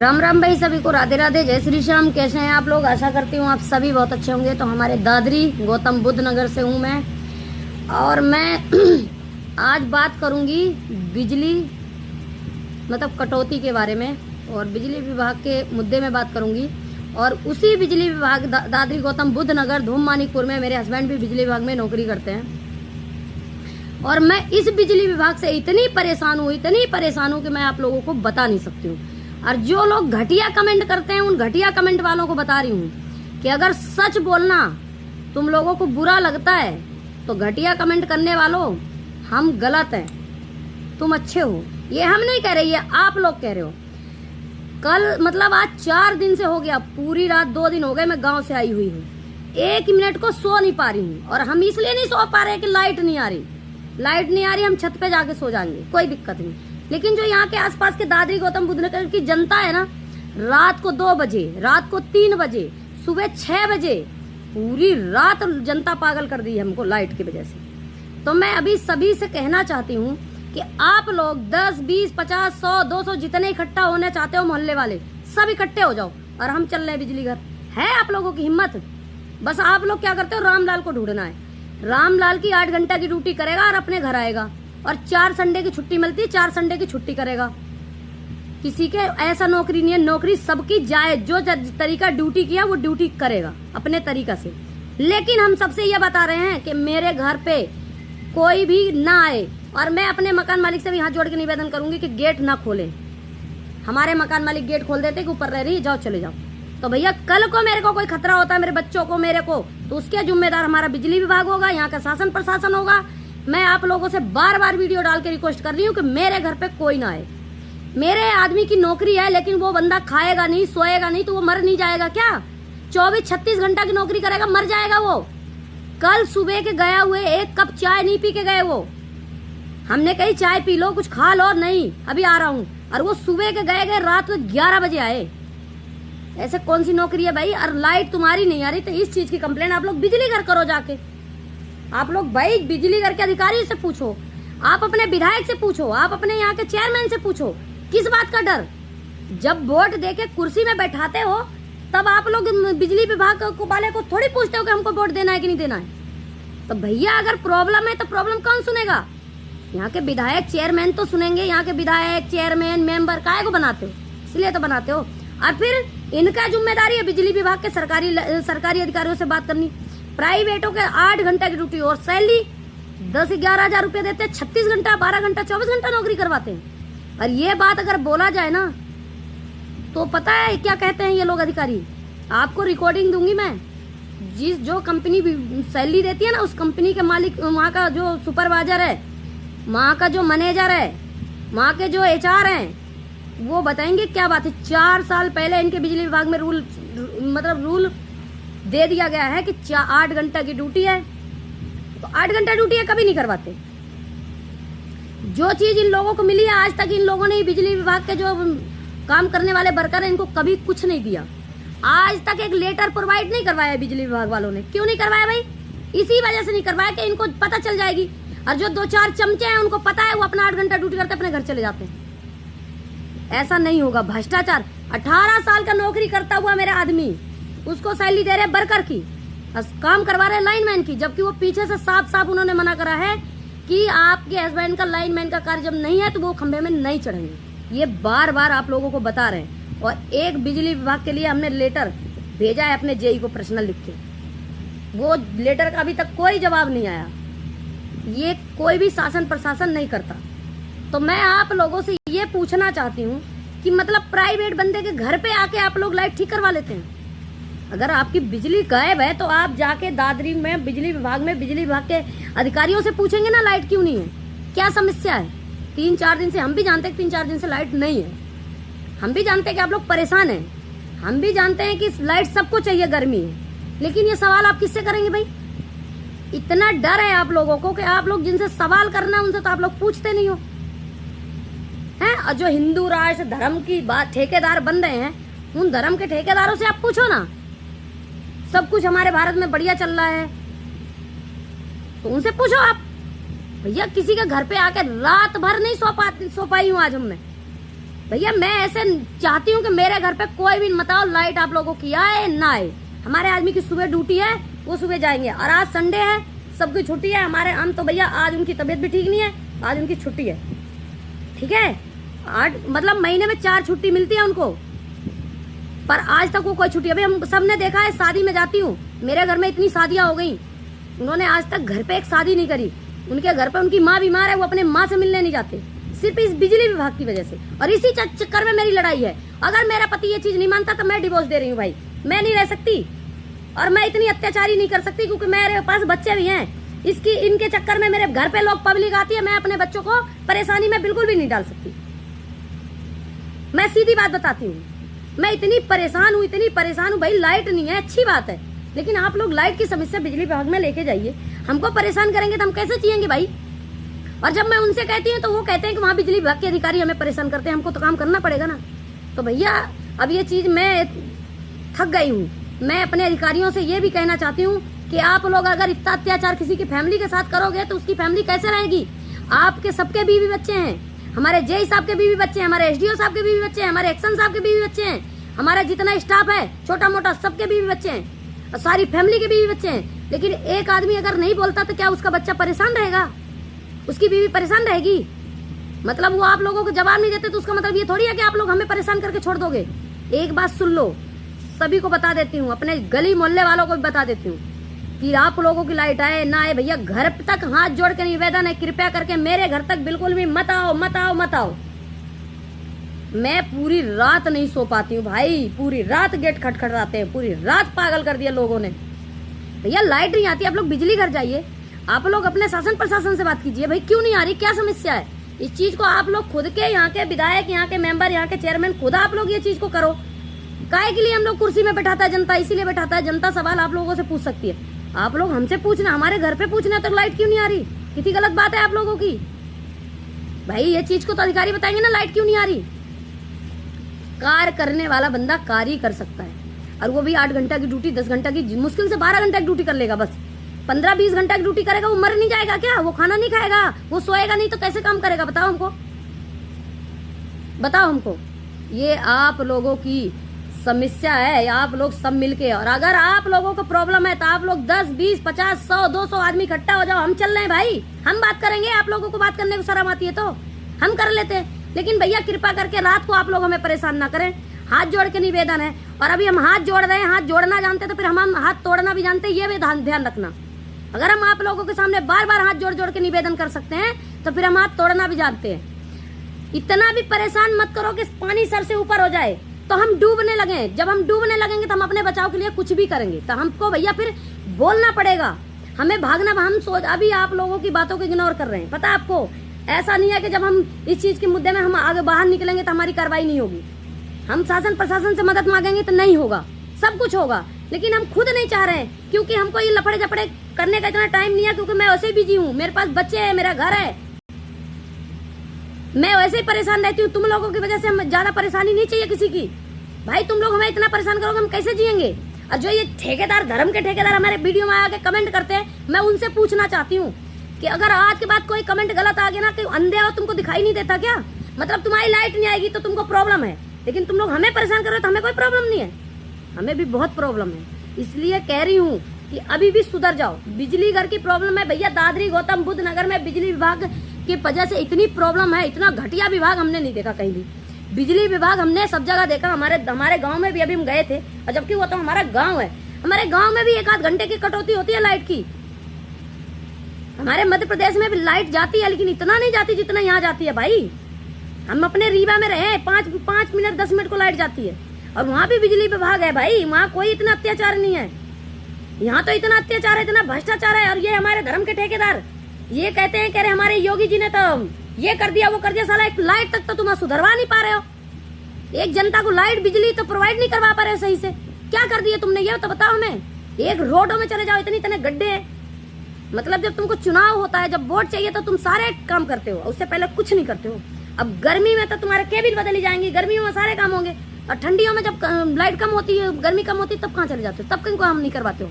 राम राम भाई, सभी को राधे राधे, जय श्री श्याम। कैसे हैं आप लोग? आशा करती हूँ आप सभी बहुत अच्छे होंगे। तो हमारे दादरी गौतम बुद्ध नगर से हूँ मैं, और मैं आज बात करूँगी बिजली मतलब कटौती के बारे में, और बिजली विभाग के मुद्दे में बात करूँगी। और उसी बिजली विभाग दादरी गौतम बुद्ध नगर धूम मानिकपुर में मेरे हस्बैंड भी बिजली विभाग में नौकरी करते हैं, और मैं इस बिजली विभाग से इतनी परेशान हूँ कि मैं आप लोगों को बता नहीं सकती हूँ। और जो लोग घटिया कमेंट करते हैं, उन घटिया कमेंट वालों को बता रही हूँ कि अगर सच बोलना तुम लोगों को बुरा लगता है तो घटिया कमेंट करने वालों, हम गलत हैं, तुम अच्छे हो। ये हम नहीं कह रही है, आप लोग कह रहे हो। कल मतलब आज 4 दिन से हो गया, पूरी रात 2 दिन हो गए मैं गांव से आई हुई हूँ। 1 मिनट को सो नहीं पा रही हूँ, और हम इसलिए नहीं सो पा रहे कि लाइट नहीं आ रही। हम छत पे जाके सो जाएंगे, कोई दिक्कत नहीं। लेकिन जो यहाँ के आसपास के दादरी गौतम बुद्ध नगर की जनता है ना, रात को 2 बजे, रात को 3 बजे, सुबह 6 बजे, पूरी रात जनता पागल कर दी है हमको लाइट की वजह से। तो मैं अभी सभी से कहना चाहती हूँ कि आप लोग 10, 20, 50, 100, 200 जितने इकट्ठा होना चाहते हो, मोहल्ले वाले सब इकट्ठे हो जाओ, और हम चल रहे हैं बिजली घर। है आप लोगों की हिम्मत? बस आप लोग क्या करते हो, रामलाल को ढूंढना है। रामलाल की 8 घंटा की ड्यूटी करेगा और अपने घर आएगा, और 4 संडे की छुट्टी मिलती है, 4 संडे की छुट्टी करेगा। किसी के ऐसा नौकरी नहीं है, नौकरी सबकी जाए, जो तरीका ड्यूटी किया वो ड्यूटी करेगा अपने तरीका से। लेकिन हम सबसे ये बता रहे हैं कि मेरे घर पे कोई भी ना आए, और मैं अपने मकान मालिक से भी हाथ जोड़ के निवेदन करूंगी कि गेट ना खोले। हमारे मकान मालिक गेट खोल देते कि ऊपर रह रही, जाओ चले जाओ। तो भैया कल को मेरे को कोई खतरा होता है, मेरे बच्चों को, मेरे को, तो उसके जिम्मेदार हमारा बिजली विभाग होगा, यहाँ का शासन प्रशासन होगा। मैं आप लोगों से बार बार वीडियो डाल के रिक्वेस्ट कर रही हूँ कि मेरे घर पे कोई ना आए। मेरे आदमी की नौकरी है, लेकिन वो बंदा खाएगा नहीं, सोएगा नहीं, तो वो मर नहीं जाएगा क्या? 24-36 घंटा की नौकरी करेगा, मर जाएगा वो। कल सुबह के गया हुए 1 कप चाय नहीं पी के गए वो। हमने कही चाय पी लो, कुछ खा लो, नहीं अभी आ रहा हूँ, और वो सुबह के गए रात को 11 बजे आए। ऐसे कौन सी नौकरी है भाई? और लाइट तुम्हारी नहीं आ रही, तो इस चीज की कंप्लेन आप लोग बिजली घर करो जाके। आप लोग भाई बिजली घर के अधिकारी से पूछो, आप अपने विधायक से पूछो, आप अपने यहाँ के चेयरमैन से पूछो, किस बात का डर? जब वोट देके कुर्सी में बैठाते हो, तब आप लोग बिजली विभाग को वाले को थोड़ी पूछते हो कि हमको वोट देना है कि नहीं देना है। तो भैया अगर प्रॉब्लम है तो प्रॉब्लम कौन सुनेगा? यहाँ के विधायक चेयरमैन तो सुनेंगे। यहाँ के विधायक चेयरमैन मेंबर काहे को बनाते हो? इसलिए तो बनाते हो। और फिर इनका जिम्मेदारी है बिजली विभाग के सरकारी अधिकारियों से बात करनी। प्राइवेटों के 8 घंटा की ड्यूटी और सैलरी 10-11 हजार रुपए देते हैं, 36 घंटा, 12 घंटा, 24 घंटा नौकरी करवाते हैं। और ये बात अगर बोला जाए ना, तो पता है क्या कहते हैं ये लोग अधिकारी? आपको रिकॉर्डिंग दूंगी मैं। जो कंपनी सैलरी देती है ना, उस कंपनी के मालिक, वहाँ का जो सुपरवाइजर है, वहाँ का जो मैनेजर है, वहाँ के जो HR हैं, वो बताएंगे क्या बात है। 4 साल पहले इनके बिजली विभाग में रूल दे दिया गया है कि 8 घंटा की ड्यूटी है, तो 8 घंटा ड्यूटी है, कभी नहीं करवाते। जो चीज इन लोगों को मिली है, आज तक इन लोगों ने बिजली विभाग के जो काम करने वाले वर्कर हैं, इनको कभी कुछ नहीं दिया। आज तक एक लेटर प्रोवाइड नहीं करवाया बिजली विभाग वालों ने। क्यों नहीं करवाया भाई? इसी वजह से नहीं करवाया कि इनको पता चल जाएगी, और जो 2-4 चमचे हैं उनको पता है, वो अपना 8 घंटा ड्यूटी करते अपने घर चले जाते हैं। ऐसा नहीं होगा। भ्रष्टाचार। 18 साल का नौकरी करता हुआ मेरा आदमी, उसको सैलरी दे रहे वर्कर की, काम करवा रहे लाइनमैन की, जबकि वो पीछे से साफ उन्होंने मना करा है कि आपके हस्बैंड का लाइनमैन का कार्य जब नहीं है तो वो खंभे में नहीं चढ़ेंगे। ये बार बार आप लोगों को बता रहे हैं। और एक बिजली विभाग के लिए हमने लेटर भेजा है अपने JE को पर्सनल लिख के, वो लेटर का अभी तक कोई जवाब नहीं आया। ये कोई भी शासन प्रशासन नहीं करता। तो मैं आप लोगों से ये पूछना चाहती हूँ कि मतलब प्राइवेट बंदे के घर पे आके आप लोग लाइट ठीक करवा लेते हैं। अगर आपकी बिजली गायब है तो आप जाके दादरी में बिजली विभाग के अधिकारियों से पूछेंगे ना, लाइट क्यों नहीं है, क्या समस्या है। 3-4 दिन से हम भी जानते हैं, 3-4 दिन से लाइट नहीं है। हम भी जानते हैं कि आप लोग परेशान हैं, हम भी जानते हैं कि लाइट सबको चाहिए, गर्मी है, लेकिन ये सवाल आप किससे करेंगे भाई? इतना डर है आप लोगों को कि आप लोग जिनसे सवाल करना उनसे तो आप लोग पूछते नहीं हो हैं। और जो हिंदू राष्ट्र धर्म की बात ठेकेदार बन रहे हैं, उन धर्म के ठेकेदारों से आप पूछो ना। सब कुछ हमारे भारत में बढ़िया चल रहा है, तो उनसे पूछो आप। भैया किसी के घर पे आके रात भर नहीं सो पाई हूँ आज। भैया मैं ऐसे चाहती हूँ कि मेरे घर पे कोई भी बताओ लाइट आप लोगों की आए ना आए। हमारे आदमी की सुबह ड्यूटी है, वो सुबह जाएंगे, और आज संडे है, सबकी छुट्टी है। हमारे हम तो भैया आज उनकी तबीयत भी ठीक नहीं है, आज उनकी छुट्टी है, ठीक है। 8 मतलब महीने में 4 छुट्टी मिलती है उनको, पर आज तक वो कोई छुट्टी। अभी हम सबने देखा है, शादी में जाती हूँ, मेरे घर में इतनी शादियां हो गई, उन्होंने आज तक घर पे एक शादी नहीं करी। उनके घर पे उनकी माँ बीमार है, वो अपने माँ से मिलने नहीं जाते, सिर्फ इस बिजली विभाग की वजह से। और इसी चक्कर में मेरी लड़ाई है। अगर मेरा पति ये चीज नहीं मानता तो मैं डिवोर्स दे रही हूँ भाई, मैं नहीं रह सकती और मैं इतनी अत्याचारी नहीं कर सकती, क्योंकि मेरे पास बच्चे भी हैं। इनके चक्कर में मेरे घर पे लोग पब्लिक आती है, मैं अपने बच्चों को परेशानी में बिल्कुल भी नहीं डाल सकती। मैं सीधी बात बताती हूँ, मैं इतनी परेशान हूँ भाई। लाइट नहीं है, अच्छी बात है, लेकिन आप लोग लाइट की समस्या बिजली विभाग में लेके जाइए। हमको परेशान करेंगे तो हम कैसे जिएंगे भाई। और जब मैं उनसे कहती हूँ तो वो कहते हैं कि वहाँ बिजली विभाग के अधिकारी हमें परेशान करते हैं, हमको तो काम करना पड़ेगा ना। तो भैया अब ये चीज मैं थक गई हूँ। मैं अपने अधिकारियों से ये भी कहना चाहती हूँ कि आप लोग अगर इतना अत्याचार किसी की फैमिली के साथ करोगे तो उसकी फैमिली कैसे रहेगी। आपके सबके बीवी बच्चे हैं, हमारे जेई साहब के बीवी बच्चे हैं, हमारे एसडीओ साहब के बीवी बच्चे हैं, हमारे एक्शन साहब के बीवी बच्चे हैं, हमारा जितना स्टाफ है छोटा मोटा सबके बीवी बच्चे हैं, और सारी फैमिली के बीवी बच्चे हैं। लेकिन एक आदमी अगर नहीं बोलता तो क्या उसका बच्चा परेशान रहेगा, उसकी बीवी परेशान रहेगी। मतलब वो आप लोगों को जवाब नहीं देते तो उसका मतलब ये थोड़ी है कि आप लोग हमें परेशान करके छोड़ दोगे। एक बात सुन लो, सभी को बता देती हूँ, अपने गली मोहल्ले वालों को भी बता देती हूँ कि आप लोगों की लाइट आए ना आए, भैया घर तक हाथ जोड़ के निवेदन है, कृपया करके मेरे घर तक बिल्कुल भी मत आओ मत आओ मत आओ। मैं पूरी रात नहीं सो पाती हूँ भाई, पूरी रात गेट खटखटाते हैं, पूरी रात पागल कर दिया लोगों ने। भैया लाइट नहीं आती, आप लोग बिजली घर जाइए, आप लोग अपने शासन प्रशासन से बात कीजिए, भाई क्यों नहीं आ रही, क्या समस्या है। इस चीज को आप लोग खुद के यहाँ के विधायक, यहाँ के मेंबर, यहाँ के चेयरमैन, खुद आप लोग ये चीज को करो। काहे के लिए हम लोग कुर्सी में बैठाता है जनता, इसीलिए बैठाता है जनता, सवाल आप लोगों से पूछ सकती है। आप लोग हमसे पूछना, हमारे घर पे पूछना तो लाइट क्यों नहीं आ रही, कितनी गलत बात है आप लोगों की। भाई ये चीज को तो अधिकारी बताएंगे ना, लाइट क्यों नहीं आ रही। कार्य करने वाला बंदा कार्य कर सकता है, और वो भी 8 घंटा की ड्यूटी, 10 घंटा की, मुश्किल से 12 घंटा की ड्यूटी कर लेगा, बस 15-20 घंटा की ड्यूटी करेगा, वो मर नहीं जाएगा क्या, वो खाना नहीं खाएगा, वो सोएगा नहीं तो कैसे काम करेगा, बताओ हमको, बताओ हमको। ये आप लोगों की समस्या है, आप लोग सब मिलके, और अगर आप लोगों को प्रॉब्लम है तो आप लोग 10, 20, 50, 100, 200 आदमी इकट्ठा हो जाओ, हम चल रहे हैं भाई, हम बात करेंगे। आप लोगों को बात करने को शर्म आती है तो हम कर लेते हैं, लेकिन भैया कृपा करके रात को आप लोग हमें परेशान ना करें। हाथ जोड़ के निवेदन है, और अभी हम हाथ जोड़ रहे हैं, हाथ जोड़ना जानते तो फिर हम हाथ तोड़ना भी जानते, ये भी ध्यान रखना। अगर हम आप लोगों के सामने बार बार हाथ जोड़ जोड़ के निवेदन कर सकते हैं तो फिर हम हाथ तोड़ना भी जानते हैं। इतना भी परेशान मत करो कि पानी सर से ऊपर हो जाए तो हम डूबने लगे। जब हम डूबने लगेंगे तो हम अपने बचाव के लिए कुछ भी करेंगे, तो हमको भैया फिर बोलना पड़ेगा, हमें भागना। हम सोच अभी आप लोगों की बातों को इग्नोर कर रहे हैं, पता है आपको। ऐसा नहीं है कि जब हम इस चीज के मुद्दे में हम आगे बाहर निकलेंगे तो हमारी कार्रवाई नहीं होगी। हम शासन प्रशासन से मदद मांगेंगे तो नहीं होगा, सब कुछ होगा, लेकिन हम खुद नहीं चाह रहे हैं, क्योंकि हमको ये लफड़े झपड़े करने का इतना टाइम नहीं है, क्योंकि मैं वैसे ही बिजी हूँ, मेरे पास बच्चे हैं, मेरा घर है, मैं वैसे ही परेशान रहती हूँ। तुम लोगों की वजह से हम ज्यादा परेशानी नहीं चाहिए किसी की। भाई तुम लोग हमें इतना परेशान करोगे, हम कैसे जिएंगे। और जो ये ठेकेदार, धर्म के ठेकेदार हमारे वीडियो में आके कमेंट करते हैं, मैं उनसे पूछना चाहती हूँ कि अगर आज के बाद कोई कमेंट गलत आ गया ना, कि अंधे हो, तुमको दिखाई नहीं देता क्या, मतलब तुम्हारी लाइट नहीं आएगी तो तुमको प्रॉब्लम है, लेकिन तुम लोग हमें परेशान कर रहे हो तो हमें कोई प्रॉब्लम नहीं है। हमें भी बहुत प्रॉब्लम है, इसलिए कह रही हूँ कि अभी भी सुधर जाओ। बिजली घर की प्रॉब्लम है भैया, दादरी गौतम बुद्ध नगर में बिजली विभाग की वजह से इतनी प्रॉब्लम है, इतना घटिया विभाग हमने नहीं देखा कहीं भी। बिजली विभाग हमने सब जगह देखा, हमारे गांव में भी अभी हम गए थे, और जबकि वो तो हमारा गांव है, हमारे गांव में भी 1-8 घंटे की कटौती होती है लाइट की। हमारे मध्य प्रदेश में भी लाइट जाती है, लेकिन इतना नहीं जाती जितना यहाँ जाती है भाई। हम अपने रीवा में रहे, 5 मिनट 10 मिनट को लाइट जाती है, और वहाँ भी बिजली विभाग है भाई, वहाँ कोई इतना अत्याचार नहीं है। यहाँ तो इतना अत्याचार है, इतना भ्रष्टाचार है। और ये हमारे धर्म के ठेकेदार ये कहते हैं, कह रहे हमारे योगी जी ने तो ये कर दिया वो कर दिया, साला एक लाइट तक तो तुम सुधरवा नहीं पा रहे हो, एक जनता को लाइट बिजली तो प्रोवाइड नहीं करवा पा रहे हो सही से। क्या कर दिया तुमने, ये तो बताओ हमें। एक रोडों में चले जाओ, इतने गड्ढे हैं। मतलब जब तुमको चुनाव होता है, जब वोट चाहिए तो तुम सारे काम करते हो, उससे पहले कुछ नहीं करते हो। अब गर्मी में तो तुम्हारे केबिन बदली जाएंगी, गर्मियों में सारे काम होंगे, और ठंडियों में जब लाइट कम होती है, गर्मी कम होती है, तब कहाँ चले जाते हो, तब कहीं को हम नहीं करवाते हो।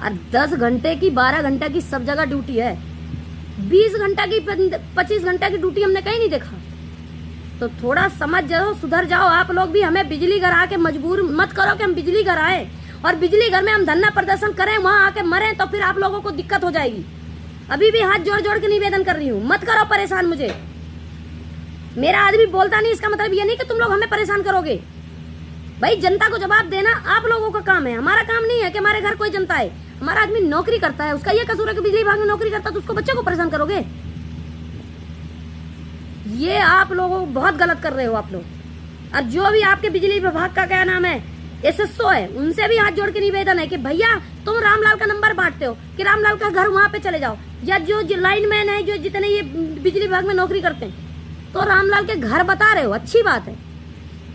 और 10 घंटे की 12 घंटा की सब जगह ड्यूटी है, 20 घंटा की 25 घंटा की ड्यूटी हमने कहीं नहीं देखा। तो थोड़ा समझ जाओ, सुधर जाओ आप लोग भी। हमें बिजली घर आके मजबूर मत करो कि हम बिजली घर आए और बिजली घर में हम धरना प्रदर्शन करें, वहां आके मरें, तो फिर आप लोगों को दिक्कत हो जाएगी। अभी भी हाथ जोड़ जोड़ के निवेदन कर रही हूँ, मत करो परेशान मुझे। मेरा आदमी बोलता नहीं, इसका मतलब ये नहीं कि तुम लोग हमें परेशान करोगे। भाई जनता को जवाब देना आप लोगों का काम है, हमारा काम नहीं है कि हमारे घर कोई जनता है। हमारा आदमी नौकरी करता है, उसका ये कसूर है कि बिजली विभाग में नौकरी करता है, तो उसको बच्चे को परेशान करोगे। ये आप लोग बहुत गलत कर रहे हो आप लोग। और जो भी आपके बिजली विभाग का क्या नाम है, एसएसओ है, उनसे भी हाथ जोड़ के निवेदन है कि भैया तुम रामलाल का नंबर बांटते हो कि रामलाल का घर वहां पे चले जाओ, या जो लाइनमैन है, जो जितने ये बिजली विभाग में नौकरी करते हैं, तो रामलाल के घर बता रहे हो, अच्छी बात है।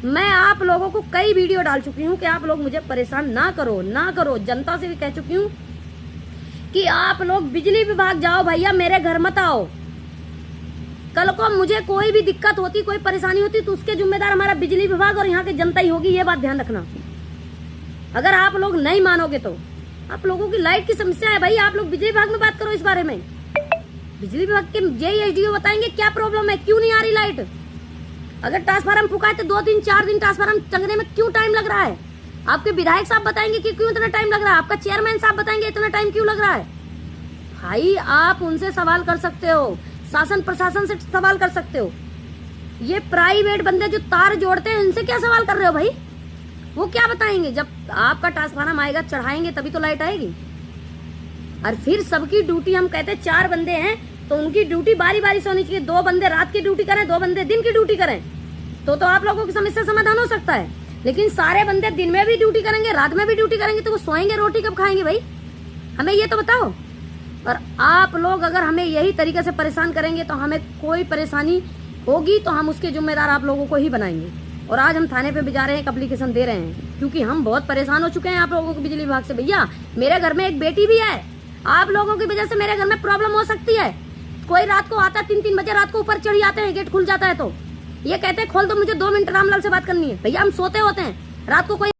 मैं आप लोगों को कई वीडियो डाल चुकी हूँ कि आप लोग मुझे परेशान ना करो, ना करो। जनता से भी कह चुकी हूँ कि आप लोग बिजली विभाग जाओ भैया, मेरे घर मत आओ। कल को मुझे कोई भी दिक्कत होती, कोई परेशानी होती, तो उसके जिम्मेदार हमारा बिजली विभाग और यहाँ की जनता ही होगी, ये बात ध्यान रखना। अगर आप लोग नहीं मानोगे तो आप लोगों की लाइट की समस्या है भाई, आप लोग बिजली विभाग में बात करो इस बारे में। बिजली विभाग के जेईएसडीओ बताएंगे क्या प्रॉब्लम है, क्यों नहीं आ रही लाइट। अगर ट्रांसफार्मर फूका है तो 2 दिन 4 दिन ट्रांसफार्मर चलने में क्यों टाइम लग रहा है। आपके विधायक साहब बताएंगे कि क्यों इतना टाइम लग रहा है, आपका चेयरमैन साहब बताएंगे इतना टाइम क्यों लग रहा है। भाई आप उनसे सवाल कर सकते हो, शासन प्रशासन से सवाल कर सकते हो। ये प्राइवेट बंदे जो तार जोड़ते हैं, इनसे क्या सवाल कर रहे हो भाई। वो क्या बताएंगे, जब आपका ट्रांसफार्मर आएगा चढ़ाएंगे तभी तो लाइट आएगी। और फिर सबकी ड्यूटी, हम कहते हैं 4 बंदे हैं तो उनकी ड्यूटी बारी बारी से होनी चाहिए। 2 बंदे रात की ड्यूटी करें, 2 बंदे दिन की ड्यूटी करें, तो आप लोगों की समस्या समाधान हो सकता है। लेकिन सारे बंदे दिन में भी ड्यूटी करेंगे, रात में भी ड्यूटी करेंगे, तो वो सोएंगे, रोटी कब खाएंगे भाई, हमें ये तो बताओ। और आप लोग अगर हमें यही तरीके से परेशान करेंगे तो हमें कोई परेशानी होगी तो हम उसके जिम्मेदार आप लोगों को ही बनाएंगे। और आज हम थाने पे भी जा रहे हैं, एक एप्लीकेशन दे रहे हैं, क्योंकि हम बहुत परेशान हो चुके हैं आप लोगों को बिजली विभाग से। भैया मेरे घर में एक बेटी भी है, आप लोगों की वजह से मेरे घर में प्रॉब्लम हो सकती है। कोई रात को आता है 3-3 बजे रात को ऊपर चढ़ जाते हैं, गेट खुल जाता है तो ये कहते हैं खोल दो, मुझे 2 मिनट रामलाल से बात करनी है। भैया हम सोते होते हैं रात को, कोई